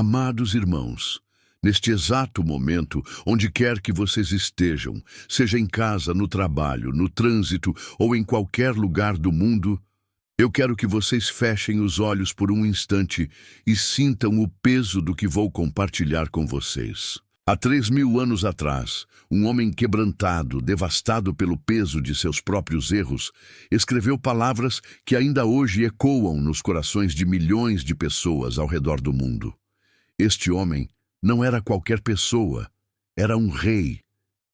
Amados irmãos, neste exato momento, onde quer que vocês estejam, seja em casa, no trabalho, no trânsito ou em qualquer lugar do mundo, eu quero que vocês fechem os olhos por um instante e sintam o peso do que vou compartilhar com vocês. Há 3.000 anos atrás, um homem quebrantado, devastado pelo peso de seus próprios erros, escreveu palavras que ainda hoje ecoam nos corações de milhões de pessoas ao redor do mundo. Este homem não era qualquer pessoa, era um rei.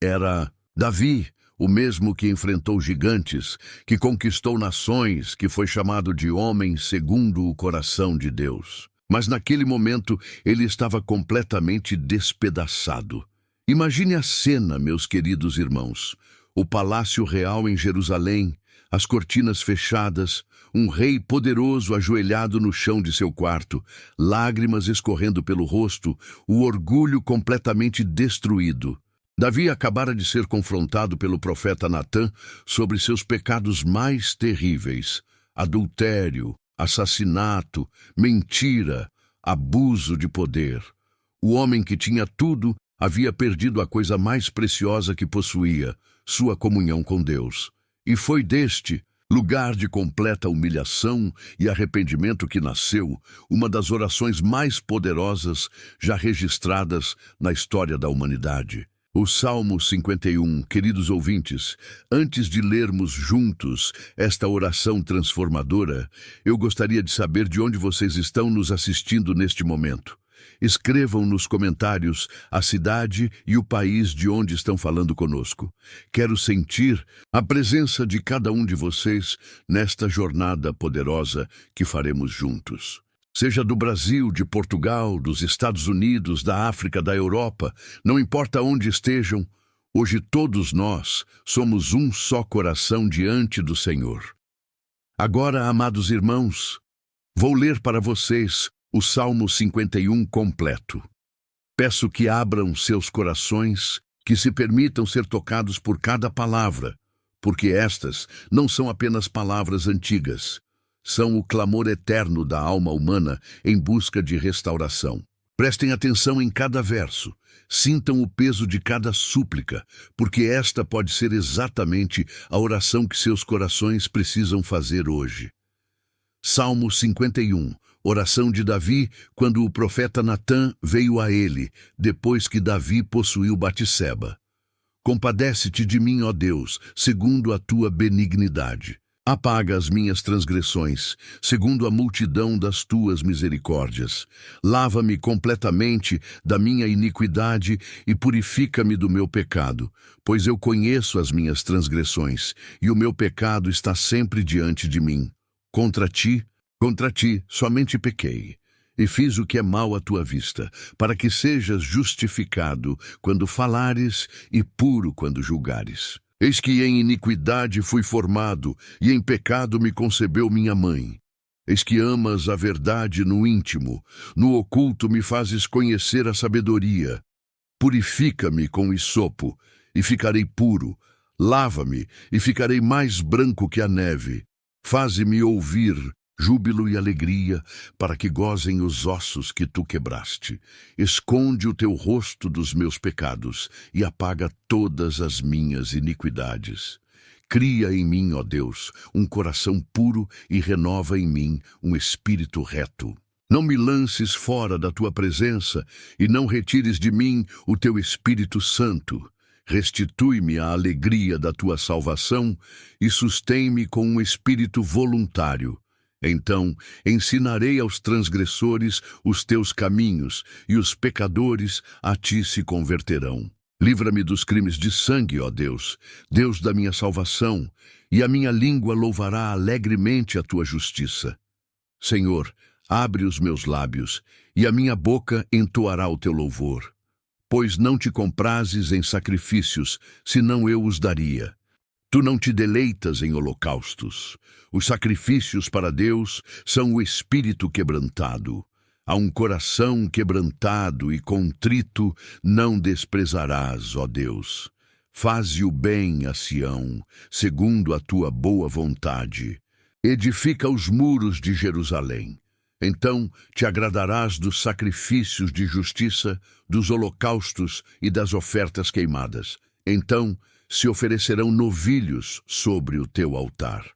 Era Davi, o mesmo que enfrentou gigantes, que conquistou nações, que foi chamado de homem segundo o coração de Deus. Mas naquele momento ele estava completamente despedaçado. Imagine a cena, meus queridos irmãos. O palácio real em Jerusalém, as cortinas fechadas, um rei poderoso ajoelhado no chão de seu quarto, lágrimas escorrendo pelo rosto, o orgulho completamente destruído. Davi acabara de ser confrontado pelo profeta Natã sobre seus pecados mais terríveis: adultério, assassinato, mentira, abuso de poder. O homem que tinha tudo havia perdido a coisa mais preciosa que possuía, sua comunhão com Deus. E foi deste lugar de completa humilhação e arrependimento que nasceu uma das orações mais poderosas já registradas na história da humanidade. O Salmo 51, queridos ouvintes, antes de lermos juntos esta oração transformadora, eu gostaria de saber de onde vocês estão nos assistindo neste momento. Escrevam nos comentários a cidade e o país de onde estão falando conosco. Quero sentir a presença de cada um de vocês nesta jornada poderosa que faremos juntos. Seja do Brasil, de Portugal, dos Estados Unidos, da África, da Europa, não importa onde estejam, hoje todos nós somos um só coração diante do Senhor. Agora, amados irmãos, vou ler para vocês o Salmo 51 completo. Peço que abram seus corações, que se permitam ser tocados por cada palavra, porque estas não são apenas palavras antigas. São o clamor eterno da alma humana em busca de restauração. Prestem atenção em cada verso, sintam o peso de cada súplica, porque esta pode ser exatamente a oração que seus corações precisam fazer hoje. Salmo 51, oração de Davi quando o profeta Natã veio a ele, depois que Davi possuiu Batseba. Compadece-te de mim, ó Deus, segundo a tua benignidade. Apaga as minhas transgressões, segundo a multidão das tuas misericórdias. Lava-me completamente da minha iniquidade e purifica-me do meu pecado, pois eu conheço as minhas transgressões, e o meu pecado está sempre diante de mim. Contra ti, somente pequei, e fiz o que é mal à tua vista, para que sejas justificado quando falares e puro quando julgares. Eis que em iniquidade fui formado, e em pecado me concebeu minha mãe. Eis que amas a verdade no íntimo, no oculto me fazes conhecer a sabedoria. Purifica-me com hisopo, e ficarei puro. Lava-me, e ficarei mais branco que a neve. Faze-me ouvir júbilo e alegria, para que gozem os ossos que tu quebraste. Esconde o teu rosto dos meus pecados e apaga todas as minhas iniquidades. Cria em mim, ó Deus, um coração puro e renova em mim um espírito reto. Não me lances fora da tua presença e não retires de mim o teu Espírito Santo. Restitui-me a alegria da tua salvação e sustém-me com um espírito voluntário. Então ensinarei aos transgressores os teus caminhos, e os pecadores a ti se converterão. Livra-me dos crimes de sangue, ó Deus, Deus da minha salvação, e a minha língua louvará alegremente a tua justiça. Senhor, abre os meus lábios, e a minha boca entoará o teu louvor. Pois não te comprases em sacrifícios, senão eu os daria. Tu não te deleitas em holocaustos. Os sacrifícios para Deus são o espírito quebrantado. A um coração quebrantado e contrito não desprezarás, ó Deus. Faze o bem a Sião, segundo a tua boa vontade. Edifica os muros de Jerusalém. Então te agradarás dos sacrifícios de justiça, dos holocaustos e das ofertas queimadas. Então se oferecerão novilhos sobre o teu altar.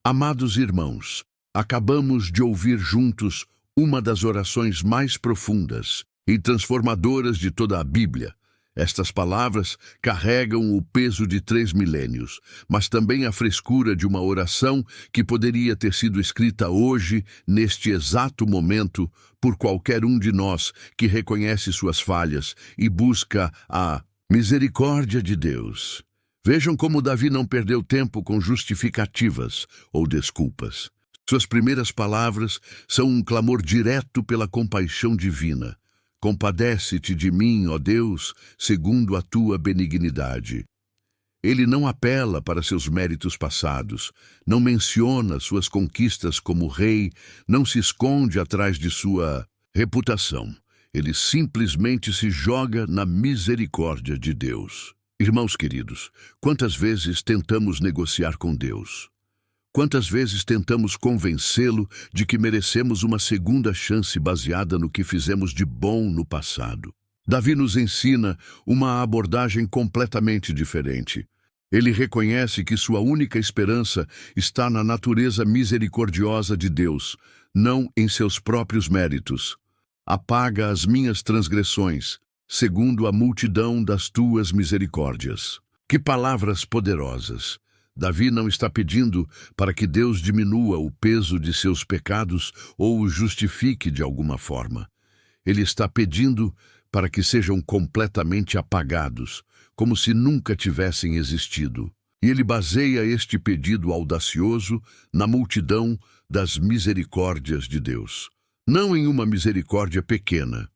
Amados irmãos, acabamos de ouvir juntos uma das orações mais profundas e transformadoras de toda a Bíblia. Estas palavras carregam o peso de 3 milênios, mas também a frescura de uma oração que poderia ter sido escrita hoje, neste exato momento, por qualquer um de nós que reconhece suas falhas e busca a misericórdia de Deus. Vejam como Davi não perdeu tempo com justificativas ou desculpas. Suas primeiras palavras são um clamor direto pela compaixão divina. Compadece-te de mim, ó Deus, segundo a tua benignidade. Ele não apela para seus méritos passados, não menciona suas conquistas como rei, não se esconde atrás de sua reputação. Ele simplesmente se joga na misericórdia de Deus. Irmãos queridos, quantas vezes tentamos negociar com Deus? Quantas vezes tentamos convencê-lo de que merecemos uma segunda chance baseada no que fizemos de bom no passado? Davi nos ensina uma abordagem completamente diferente. Ele reconhece que sua única esperança está na natureza misericordiosa de Deus, não em seus próprios méritos. Apaga as minhas transgressões, segundo a multidão das tuas misericórdias. Que palavras poderosas! Davi não está pedindo para que Deus diminua o peso de seus pecados ou o justifique de alguma forma. Ele está pedindo para que sejam completamente apagados, como se nunca tivessem existido. E ele baseia este pedido audacioso na multidão das misericórdias de Deus. Não em uma misericórdia pequena,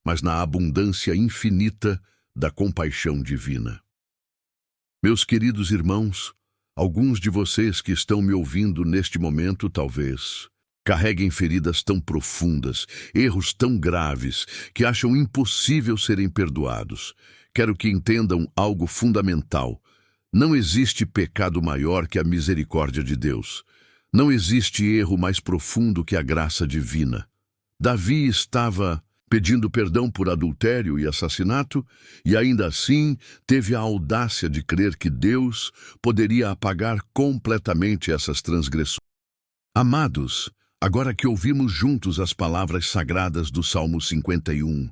mas na abundância infinita da compaixão divina. Meus queridos irmãos, alguns de vocês que estão me ouvindo neste momento, talvez, carreguem feridas tão profundas, erros tão graves, que acham impossível serem perdoados. Quero que entendam algo fundamental. Não existe pecado maior que a misericórdia de Deus. Não existe erro mais profundo que a graça divina. Davi estava pedindo perdão por adultério e assassinato, e ainda assim teve a audácia de crer que Deus poderia apagar completamente essas transgressões. Amados, agora que ouvimos juntos as palavras sagradas do Salmo 51,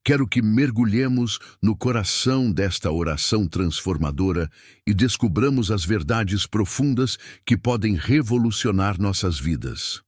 quero que mergulhemos no coração desta oração transformadora e descubramos as verdades profundas que podem revolucionar nossas vidas.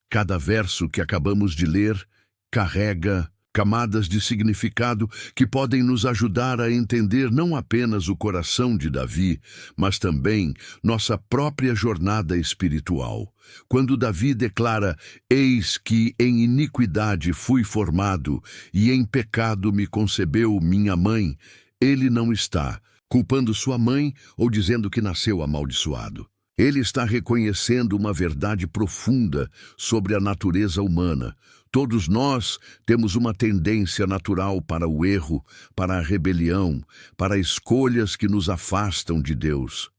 Cada verso que acabamos de ler carrega camadas de significado que podem nos ajudar a entender não apenas o coração de Davi, mas também nossa própria jornada espiritual. Quando Davi declara: "Eis que em iniquidade fui formado, e em pecado me concebeu minha mãe", ele não está culpando sua mãe ou dizendo que nasceu amaldiçoado. Ele está reconhecendo uma verdade profunda sobre a natureza humana. Todos nós temos uma tendência natural para o erro, para a rebelião, para escolhas que nos afastam de Deus.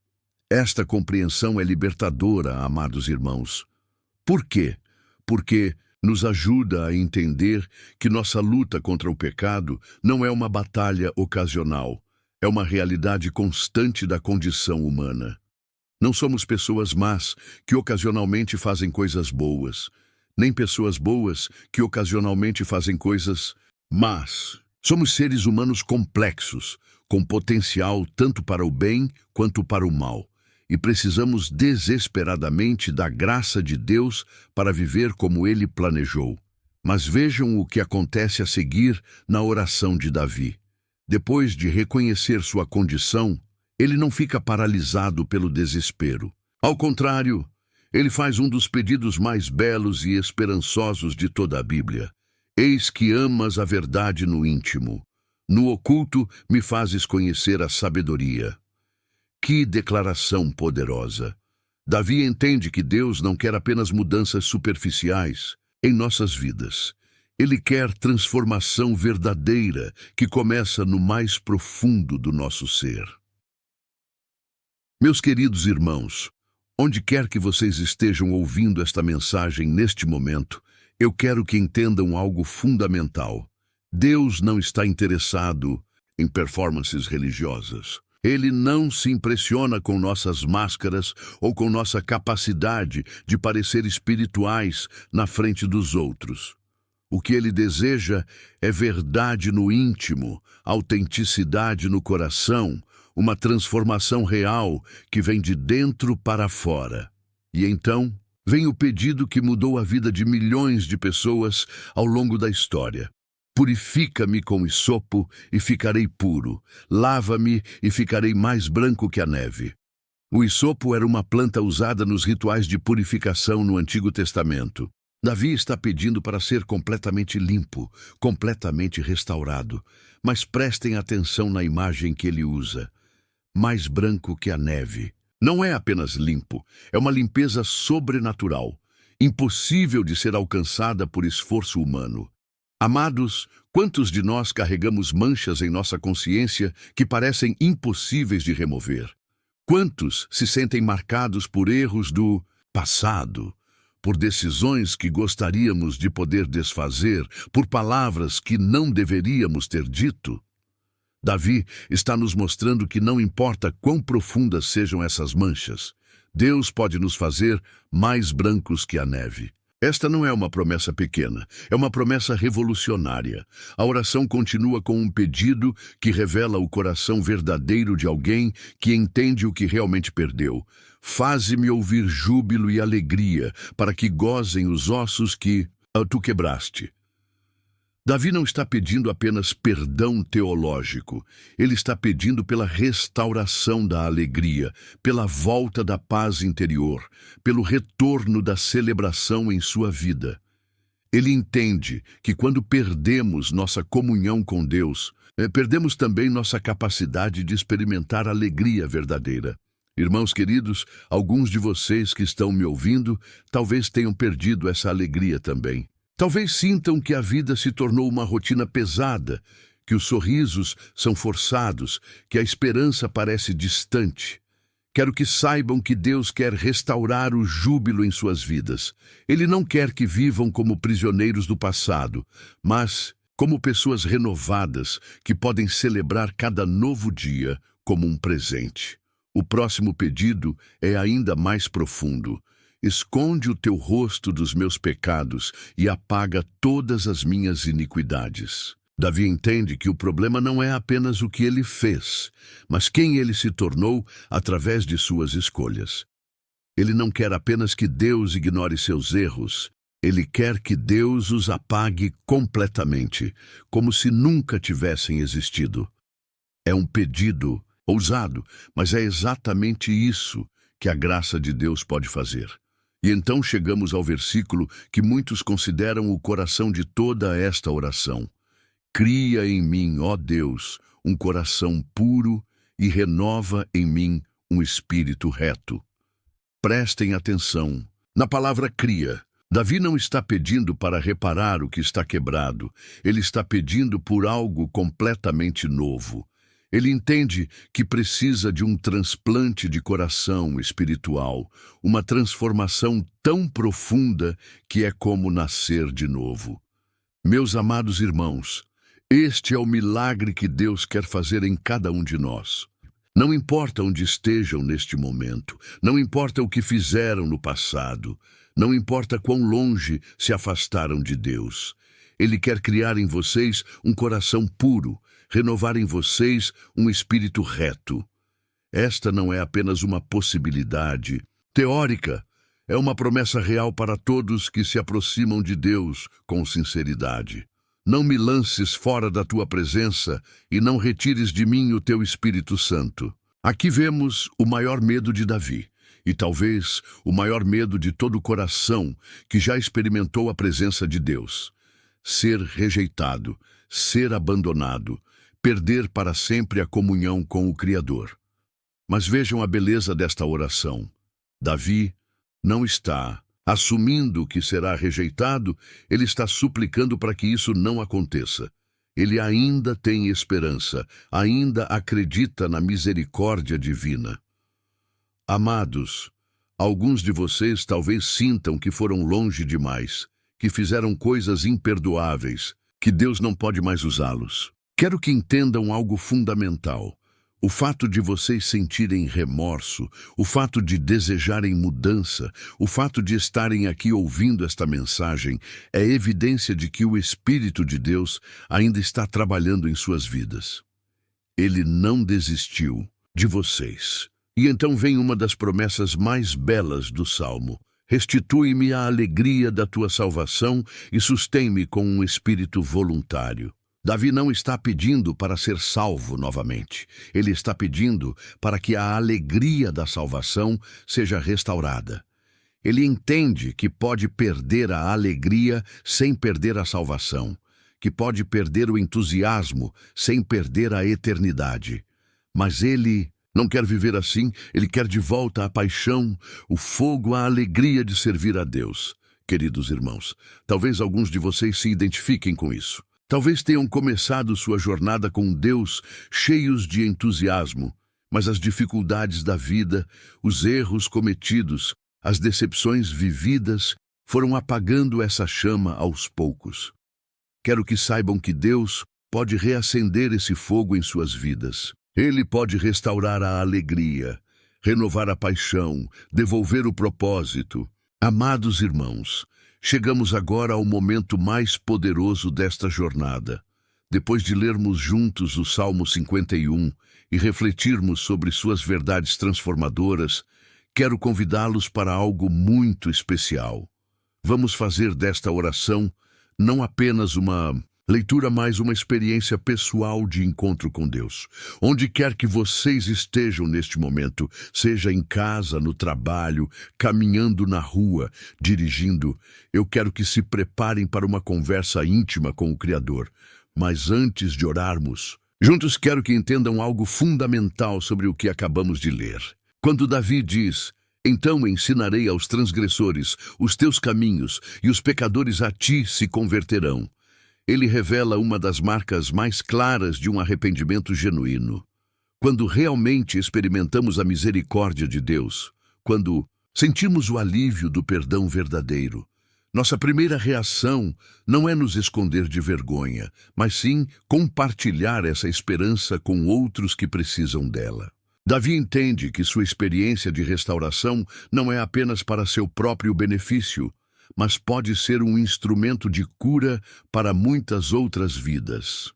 Esta compreensão é libertadora, amados irmãos. Por quê? Porque nos ajuda a entender que nossa luta contra o pecado não é uma batalha ocasional, é uma realidade constante da condição humana. Não somos pessoas más que ocasionalmente fazem coisas boas, nem pessoas boas que ocasionalmente fazem coisas más. Somos seres humanos complexos, com potencial tanto para o bem quanto para o mal, e precisamos desesperadamente da graça de Deus para viver como Ele planejou. Mas vejam o que acontece a seguir na oração de Davi. Depois de reconhecer sua condição, ele não fica paralisado pelo desespero. Ao contrário, ele faz um dos pedidos mais belos e esperançosos de toda a Bíblia. Eis que amas a verdade no íntimo. No oculto me fazes conhecer a sabedoria. Que declaração poderosa! Davi entende que Deus não quer apenas mudanças superficiais em nossas vidas. Ele quer transformação verdadeira que começa no mais profundo do nosso ser. Meus queridos irmãos, Onde quer que vocês estejam ouvindo esta mensagem neste momento, eu quero que entendam algo fundamental. Deus não está interessado em performances religiosas. Ele não se impressiona com nossas máscaras ou com nossa capacidade de parecer espirituais na frente dos outros. O que ele deseja é verdade no íntimo, autenticidade no coração, uma transformação real que vem de dentro para fora. E então, vem o pedido que mudou a vida de milhões de pessoas ao longo da história. Purifica-me com hisopo e ficarei puro. Lava-me e ficarei mais branco que a neve. O hisopo era uma planta usada nos rituais de purificação no Antigo Testamento. Davi está pedindo para ser completamente limpo, completamente restaurado. Mas prestem atenção na imagem que ele usa. Mais branco que a neve. Não é apenas limpo, é uma limpeza sobrenatural, impossível de ser alcançada por esforço humano. Amados, quantos de nós carregamos manchas em nossa consciência que parecem impossíveis de remover? Quantos se sentem marcados por erros do passado, por decisões que gostaríamos de poder desfazer, por palavras que não deveríamos ter dito? Davi está nos mostrando que não importa quão profundas sejam essas manchas, Deus pode nos fazer mais brancos que a neve. Esta não é uma promessa pequena, é uma promessa revolucionária. A oração continua com um pedido que revela o coração verdadeiro de alguém que entende o que realmente perdeu. Faze-me ouvir júbilo e alegria, para que gozem os ossos que tu quebraste. Davi não está pedindo apenas perdão teológico. Ele está pedindo pela restauração da alegria, pela volta da paz interior, pelo retorno da celebração em sua vida. Ele entende que quando perdemos nossa comunhão com Deus, perdemos também nossa capacidade de experimentar alegria verdadeira. Irmãos queridos, alguns de vocês que estão me ouvindo talvez tenham perdido essa alegria também. Talvez sintam que a vida se tornou uma rotina pesada, que os sorrisos são forçados, que a esperança parece distante. Quero que saibam que Deus quer restaurar o júbilo em suas vidas. Ele não quer que vivam como prisioneiros do passado, mas como pessoas renovadas que podem celebrar cada novo dia como um presente. O próximo pedido é ainda mais profundo. Esconde o teu rosto dos meus pecados e apaga todas as minhas iniquidades. Davi entende que o problema não é apenas o que ele fez, mas quem ele se tornou através de suas escolhas. Ele não quer apenas que Deus ignore seus erros, ele quer que Deus os apague completamente, como se nunca tivessem existido. É um pedido ousado, mas é exatamente isso que a graça de Deus pode fazer. E então chegamos ao versículo que muitos consideram o coração de toda esta oração. Cria em mim, ó Deus, um coração puro e renova em mim um espírito reto. Prestem atenção. Na palavra cria, Davi não está pedindo para reparar o que está quebrado. Ele está pedindo por algo completamente novo. Ele entende que precisa de um transplante de coração espiritual, uma transformação tão profunda que é como nascer de novo. Meus amados irmãos, este é o milagre que Deus quer fazer em cada um de nós. Não importa onde estejam neste momento, não importa o que fizeram no passado, não importa quão longe se afastaram de Deus. Ele quer criar em vocês um coração puro, renovar em vocês um espírito reto. Esta não é apenas uma possibilidade teórica, é uma promessa real para todos que se aproximam de Deus com sinceridade. Não me lances fora da tua presença e não retires de mim o teu Espírito Santo. Aqui vemos o maior medo de Davi, e talvez o maior medo de todo o coração que já experimentou a presença de Deus. Ser rejeitado, ser abandonado, perder para sempre a comunhão com o Criador. Mas vejam a beleza desta oração. Davi não está assumindo que será rejeitado, ele está suplicando para que isso não aconteça. Ele ainda tem esperança, ainda acredita na misericórdia divina. Amados, Alguns de vocês talvez sintam que foram longe demais, que fizeram coisas imperdoáveis, que Deus não pode mais usá-los. Quero que entendam algo fundamental. O fato de vocês sentirem remorso, o fato de desejarem mudança, o fato de estarem aqui ouvindo esta mensagem é evidência de que o Espírito de Deus ainda está trabalhando em suas vidas. Ele não desistiu de vocês. E então vem uma das promessas mais belas do Salmo. Restitui-me a alegria da tua salvação e sustém-me com um espírito voluntário. Davi não está pedindo para ser salvo novamente. Ele está pedindo para que a alegria da salvação seja restaurada. Ele entende que pode perder a alegria sem perder a salvação, que pode perder o entusiasmo sem perder a eternidade. Mas ele não quer viver assim, ele quer de volta a paixão, o fogo, a alegria de servir a Deus. Queridos irmãos, talvez alguns de vocês se identifiquem com isso. Talvez tenham começado sua jornada com Deus cheios de entusiasmo, mas as dificuldades da vida, os erros cometidos, as decepções vividas foram apagando essa chama aos poucos. Quero que saibam que Deus pode reacender esse fogo em suas vidas. Ele pode restaurar a alegria, renovar a paixão, devolver o propósito. Amados irmãos, chegamos agora ao momento mais poderoso desta jornada. Depois de lermos juntos o Salmo 51 e refletirmos sobre suas verdades transformadoras, quero convidá-los para algo muito especial. Vamos fazer desta oração não apenas uma leitura, mas uma experiência pessoal de encontro com Deus. Onde quer que vocês estejam neste momento, seja em casa, no trabalho, caminhando na rua, dirigindo, eu quero que se preparem para uma conversa íntima com o Criador. Mas antes de orarmos, juntos quero que entendam algo fundamental sobre o que acabamos de ler. Quando Davi diz: então ensinarei aos transgressores os teus caminhos, e os pecadores a ti se converterão. Ele revela uma das marcas mais claras de um arrependimento genuíno. Quando realmente experimentamos a misericórdia de Deus, quando sentimos o alívio do perdão verdadeiro, nossa primeira reação não é nos esconder de vergonha, mas sim compartilhar essa esperança com outros que precisam dela. Davi entende que sua experiência de restauração não é apenas para seu próprio benefício, mas pode ser um instrumento de cura para muitas outras vidas.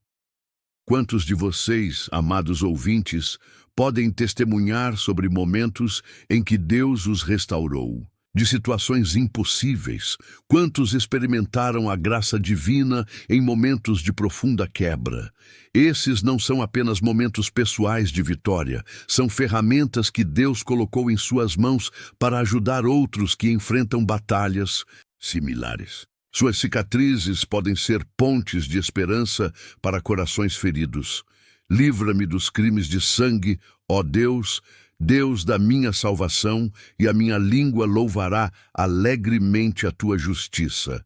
Quantos de vocês, amados ouvintes, podem testemunhar sobre momentos em que Deus os restaurou? De situações impossíveis, quantos experimentaram a graça divina em momentos de profunda quebra? Esses não são apenas momentos pessoais de vitória, são ferramentas que Deus colocou em suas mãos para ajudar outros que enfrentam batalhas similares. Suas cicatrizes podem ser pontes de esperança para corações feridos. Livra-me dos crimes de sangue, ó Deus, Deus da minha salvação, e a minha língua louvará alegremente a tua justiça.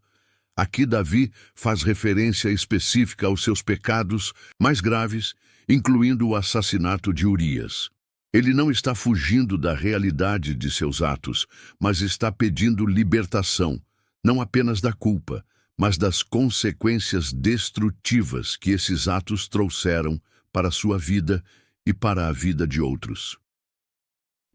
Aqui Davi faz referência específica aos seus pecados mais graves, incluindo o assassinato de Urias. Ele não está fugindo da realidade de seus atos, mas está pedindo libertação, não apenas da culpa, mas das consequências destrutivas que esses atos trouxeram para a sua vida e para a vida de outros.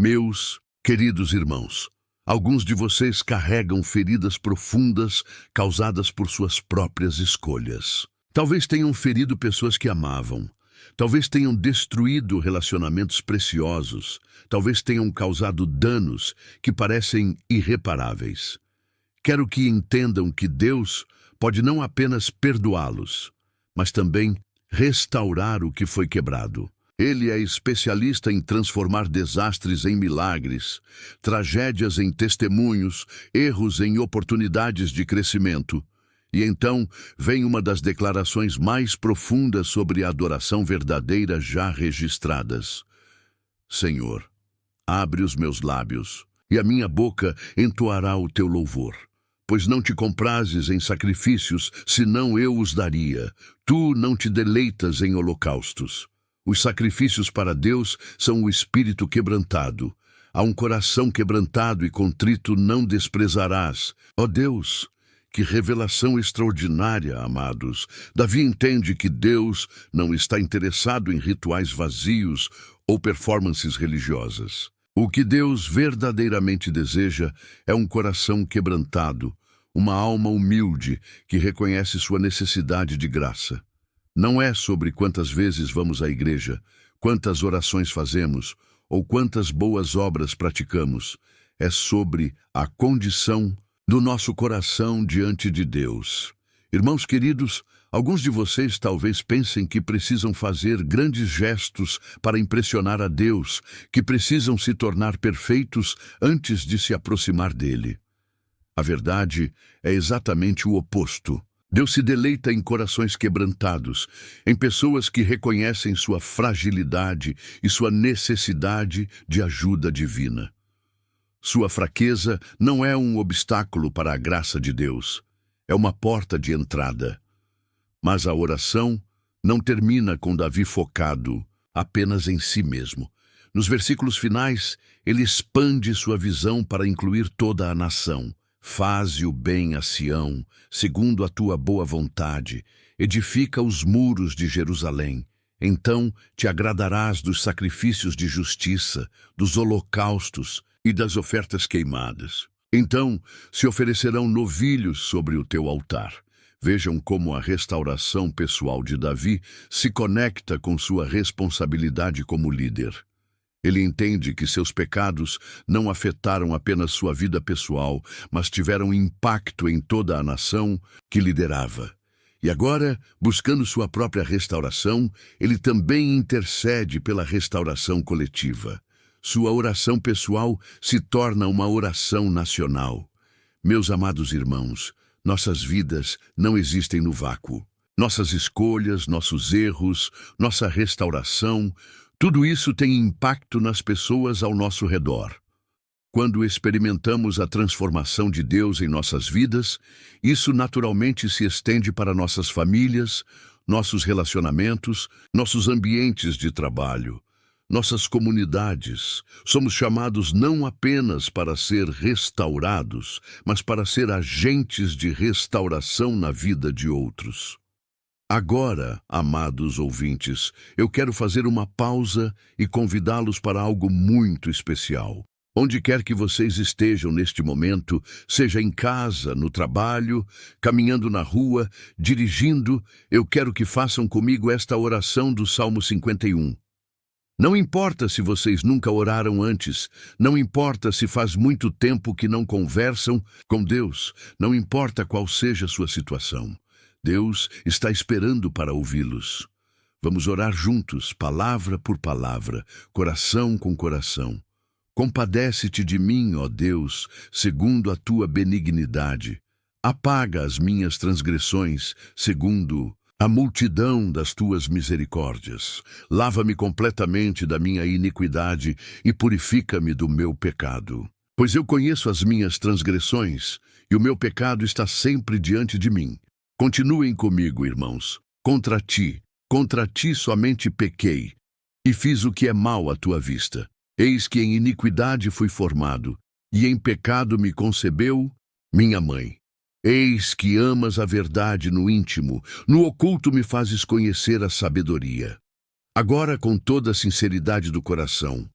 Meus queridos irmãos, alguns de vocês carregam feridas profundas causadas por suas próprias escolhas. Talvez tenham ferido pessoas que amavam. Talvez tenham destruído relacionamentos preciosos. Talvez tenham causado danos que parecem irreparáveis. Quero que entendam que Deus pode não apenas perdoá-los, mas também restaurar o que foi quebrado. Ele é especialista em transformar desastres em milagres, tragédias em testemunhos, erros em oportunidades de crescimento. E então vem uma das declarações mais profundas sobre a adoração verdadeira já registradas. Senhor, abre os meus lábios, e a minha boca entoará o teu louvor. Pois não te comprases em sacrifícios, senão eu os daria. Tu não te deleitas em holocaustos. Os sacrifícios para Deus são o espírito quebrantado. A um coração quebrantado e contrito não desprezarás. Ó Deus, que revelação extraordinária, amados. Davi entende que Deus não está interessado em rituais vazios ou performances religiosas. O que Deus verdadeiramente deseja é um coração quebrantado, uma alma humilde que reconhece sua necessidade de graça. Não é sobre quantas vezes vamos à igreja, quantas orações fazemos ou quantas boas obras praticamos. É sobre a condição do nosso coração diante de Deus. Irmãos queridos, alguns de vocês talvez pensem que precisam fazer grandes gestos para impressionar a Deus, que precisam se tornar perfeitos antes de se aproximar dele. A verdade é exatamente o oposto. Deus se deleita em corações quebrantados, em pessoas que reconhecem sua fragilidade e sua necessidade de ajuda divina. Sua fraqueza não é um obstáculo para a graça de Deus, é uma porta de entrada. Mas a oração não termina com Davi focado apenas em si mesmo. Nos versículos finais, ele expande sua visão para incluir toda a nação. Faze o bem a Sião, segundo a tua boa vontade. Edifica os muros de Jerusalém. Então te agradarás dos sacrifícios de justiça, dos holocaustos e das ofertas queimadas. Então se oferecerão novilhos sobre o teu altar. Vejam como a restauração pessoal de Davi se conecta com sua responsabilidade como líder. Ele entende que seus pecados não afetaram apenas sua vida pessoal, mas tiveram impacto em toda a nação que liderava. E agora, buscando sua própria restauração, ele também intercede pela restauração coletiva. Sua oração pessoal se torna uma oração nacional. Meus amados irmãos, nossas vidas não existem no vácuo. Nossas escolhas, nossos erros, nossa restauração, tudo isso tem impacto nas pessoas ao nosso redor. Quando experimentamos a transformação de Deus em nossas vidas, isso naturalmente se estende para nossas famílias, nossos relacionamentos, nossos ambientes de trabalho, nossas comunidades. Somos chamados não apenas para ser restaurados, mas para ser agentes de restauração na vida de outros. Agora, amados ouvintes, eu quero fazer uma pausa e convidá-los para algo muito especial. Onde quer que vocês estejam neste momento, seja em casa, no trabalho, caminhando na rua, dirigindo, eu quero que façam comigo esta oração do Salmo 51. Não importa se vocês nunca oraram antes, não importa se faz muito tempo que não conversam com Deus, não importa qual seja a sua situação. Deus está esperando para ouvi-los. Vamos orar juntos, palavra por palavra, coração com coração. Compadece-te de mim, ó Deus, segundo a tua benignidade. Apaga as minhas transgressões, segundo a multidão das tuas misericórdias. Lava-me completamente da minha iniquidade e purifica-me do meu pecado. Pois eu conheço as minhas transgressões e o meu pecado está sempre diante de mim. Continuem comigo, irmãos. Contra ti somente pequei, e fiz o que é mal à tua vista. Eis que em iniquidade fui formado, e em pecado me concebeu minha mãe. Eis que amas a verdade no íntimo, no oculto me fazes conhecer a sabedoria. Agora, com toda a sinceridade do coração,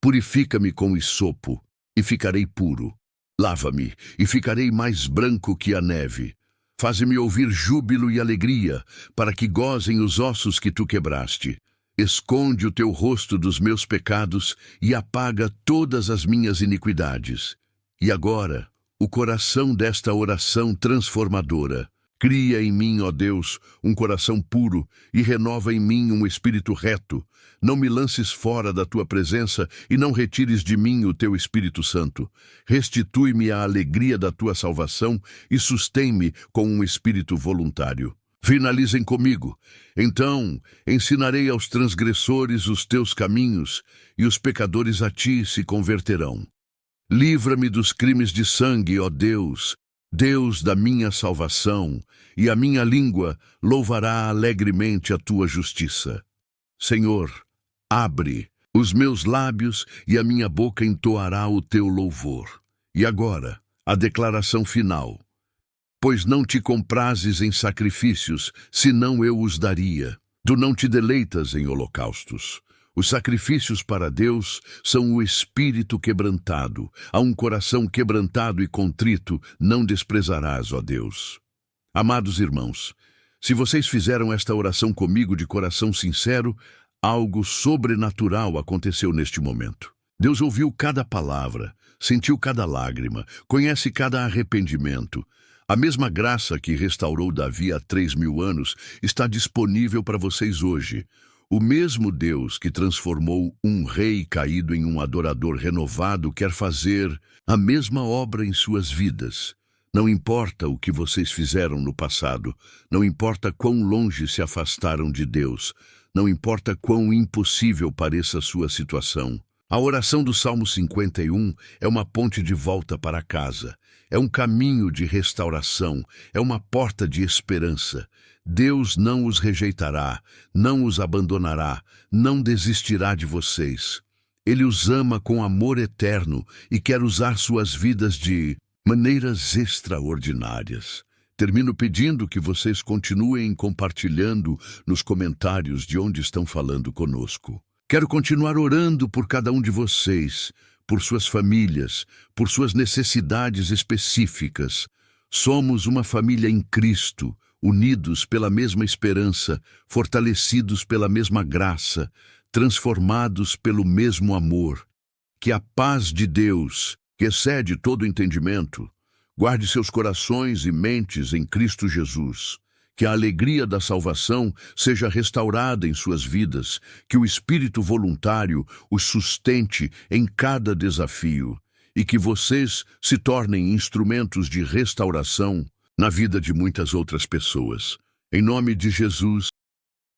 purifica-me com hisopo, e ficarei puro. Lava-me, e ficarei mais branco que a neve. Faze-me ouvir júbilo e alegria, para que gozem os ossos que tu quebraste. Esconde o teu rosto dos meus pecados e apaga todas as minhas iniquidades. E agora, o coração desta oração transformadora. Cria em mim, ó Deus, um coração puro e renova em mim um espírito reto. Não me lances fora da tua presença e não retires de mim o teu Espírito Santo. Restitui-me a alegria da tua salvação e sustém-me com um espírito voluntário. Finalizem comigo. Então ensinarei aos transgressores os teus caminhos e os pecadores a ti se converterão. Livra-me dos crimes de sangue, ó Deus, Deus da minha salvação, e a minha língua louvará alegremente a tua justiça. Senhor, abre Os meus lábios e a minha boca entoará o teu louvor. E agora, a declaração final. Pois não te comprazes em sacrifícios, senão eu os daria. Tu não te deleitas em holocaustos. Os sacrifícios para Deus são o espírito quebrantado. A um coração quebrantado e contrito não desprezarás, ó Deus. Amados irmãos, se vocês fizeram esta oração comigo de coração sincero, algo sobrenatural aconteceu neste momento. Deus ouviu cada palavra, sentiu cada lágrima, conhece cada arrependimento. A mesma graça que restaurou Davi há 3.000 anos está disponível para vocês hoje. O mesmo Deus que transformou um rei caído em um adorador renovado quer fazer a mesma obra em suas vidas. Não importa o que vocês fizeram no passado, não importa quão longe se afastaram de Deus, não importa quão impossível pareça a sua situação. A oração do Salmo 51 é uma ponte de volta para casa, é um caminho de restauração, é uma porta de esperança. Deus não os rejeitará, não os abandonará, não desistirá de vocês. Ele os ama com amor eterno e quer usar suas vidas de maneiras extraordinárias. Termino pedindo que vocês continuem compartilhando nos comentários de onde estão falando conosco. Quero continuar orando por cada um de vocês, por suas famílias, por suas necessidades específicas. Somos uma família em Cristo, unidos pela mesma esperança, fortalecidos pela mesma graça, transformados pelo mesmo amor. Que a paz de Deus, que excede todo entendimento, guarde seus corações e mentes em Cristo Jesus. Que a alegria da salvação seja restaurada em suas vidas, que o espírito voluntário os sustente em cada desafio e que vocês se tornem instrumentos de restauração na vida de muitas outras pessoas. Em nome de Jesus.